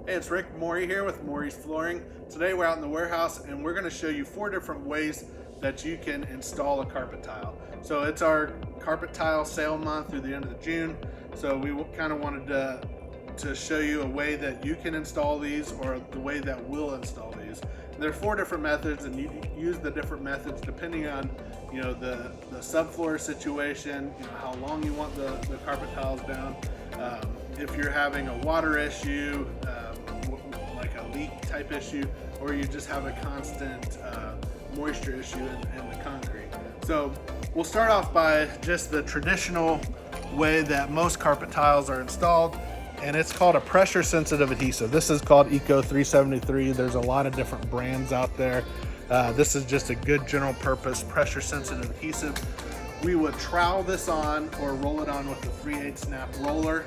Hey, it's Rick Mouery here with Mouery's Flooring. Today we're out in the warehouse and we're going to show you 4 different ways that you can install a carpet tile. So it's our carpet tile sale month through the end of June. So we kind of wanted to show you a way that you can install these, or the way that we'll install these. And there are 4 different methods, and you use the different methods depending on the subfloor situation, how long you want the carpet tiles down. If you're having a water issue, like a leak type issue, or you just have a constant moisture issue in the concrete. So we'll start off by just the traditional way that most carpet tiles are installed, and it's called a pressure sensitive adhesive. This is called Eco 373. There's a lot of different brands out there. This is just a good general purpose pressure sensitive adhesive. We would trowel this on or roll it on with a 3/8 snap roller.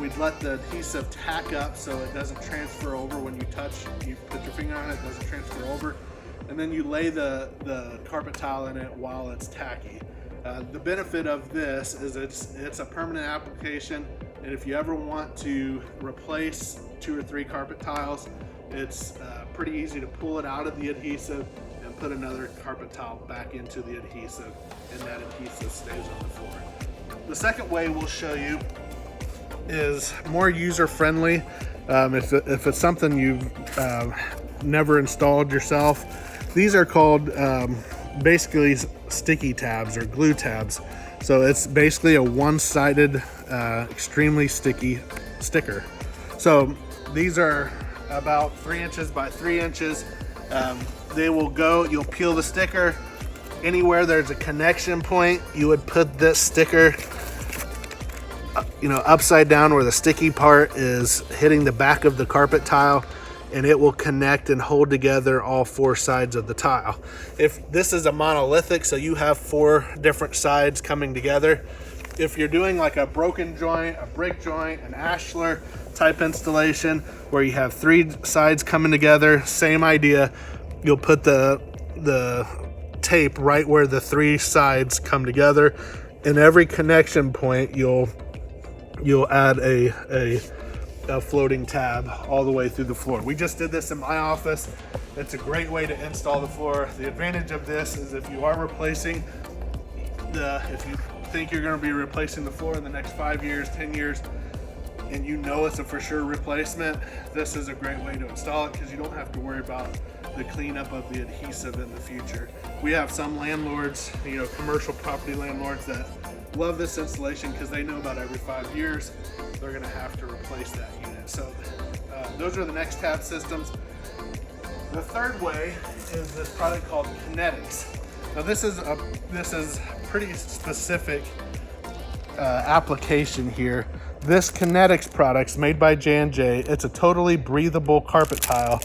We'd let the adhesive tack up so it doesn't transfer over when you put your finger on it, it doesn't transfer over. And then you lay the carpet tile in it while it's tacky. The benefit of this is it's a permanent application, and if you ever want to replace 2 or 3 carpet tiles, it's pretty easy to pull it out of the adhesive and put another carpet tile back into the adhesive, and that adhesive stays on the floor. The second way we'll show you is more user-friendly. If it's something you've never installed yourself, these are called basically sticky tabs or glue tabs. So it's basically a one-sided, extremely sticky sticker. So these are about 3 inches by 3 inches. They will go, you'll peel the sticker. Anywhere there's a connection point, you would put this sticker upside down where the sticky part is hitting the back of the carpet tile, and it will connect and hold together all 4 sides of the tile. If this is a monolithic, so you have 4 different sides coming together. If you're doing like a broken joint, a brick joint, an ashlar type installation where you have 3 sides coming together, same idea. You'll put the tape right where the 3 sides come together, and every connection point you'll add a floating tab all the way through the floor. We just did this in my office. It's a great way to install the floor. The advantage of this is if you are replacing if you think you're going to be replacing the floor in the next 5 years, 10 years, and it's a for sure replacement, this is a great way to install it because you don't have to worry about the cleanup of the adhesive in the future. We have some landlords, commercial property landlords, that love this installation because they know about every 5 years they're going to have to replace that unit. So those are the next tab systems. The third way is this product called Kinetics. Now this is pretty specific application here. This Kinetics product's made by J&J. It's a totally breathable carpet tile.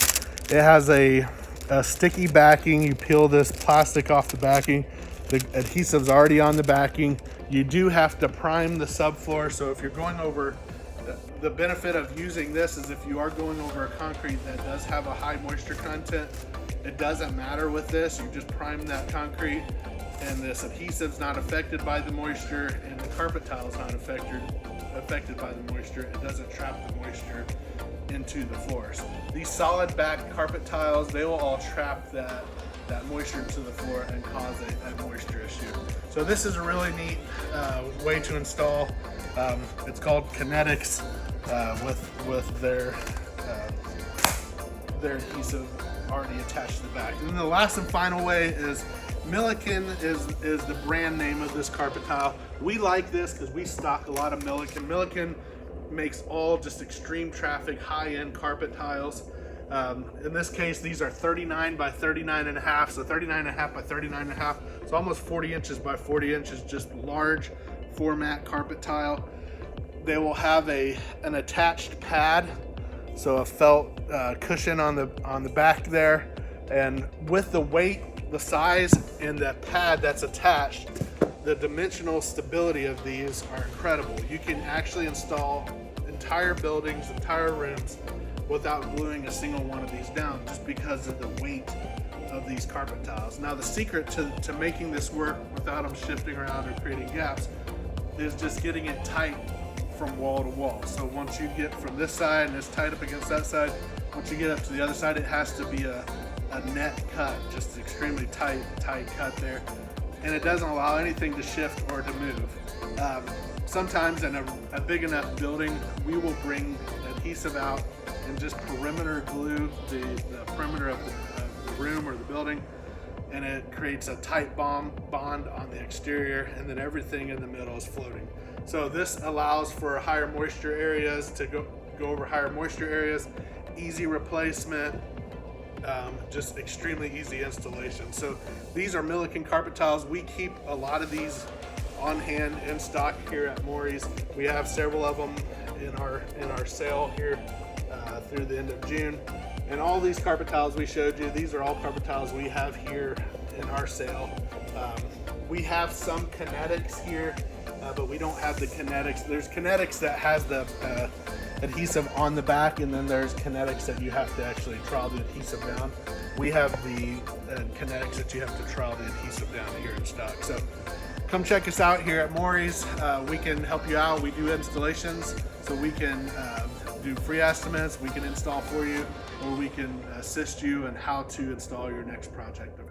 It has a sticky backing. You peel this plastic off the backing. The adhesive's already on the backing. You do have to prime the subfloor, so if you're going over, the benefit of using this is if you are going over a concrete that does have a high moisture content, it doesn't matter with this. You just prime that concrete, and this adhesive's not affected by the moisture, and the carpet tile is not affected by the moisture. It doesn't trap the moisture into the floors. These solid back carpet tiles, they will all trap that moisture into the floor and cause a moisture issue. So this is a really neat way to install. It's called Kinetics with their adhesive already attached to the back. And then the last and final way is Millikin is the brand name of this carpet tile. We like this because we stock a lot of Millikin. Millikin makes all just extreme traffic, high-end carpet tiles. In this case, these are 39 by 39 and a half, so 39 and a half by 39 and a half, so almost 40 inches by 40 inches, just large format carpet tile. They will have an attached pad, so a felt cushion on the back there, and with the weight, the size, and that pad that's attached, the dimensional stability of these are incredible. You can actually install entire buildings, entire rooms, without gluing a single one of these down, just because of the weight of these carpet tiles. Now the secret to making this work without them shifting around or creating gaps is just getting it tight from wall to wall. So once you get from this side and it's tight up against that side, once you get up to the other side, it has to be a net cut, just extremely tight cut there. And it doesn't allow anything to shift or to move. Sometimes in a big enough building, we will bring adhesive out and just perimeter glue the perimeter of the room or the building, and it creates a tight bond on the exterior, and then everything in the middle is floating. So this allows for higher moisture areas to go over higher moisture areas, easy replacement, just extremely easy installation. So these are Millikin carpet tiles. We keep a lot of these on hand in stock here at Mouery's. We have several of them in our sale here through the end of June. And all these carpet tiles we showed you, these are all carpet tiles we have here in our sale. We have some Kinetics here, but we don't have the Kinetics. There's Kinetics that has the adhesive on the back, and then there's Kinetics that you have to actually trowel the adhesive down. We have the Kinetics that you have to trowel the adhesive down here in stock. So come check us out here at Mouery's. We can help you out. We do installations, so we can do free estimates, we can install for you, or we can assist you in how to install your next project of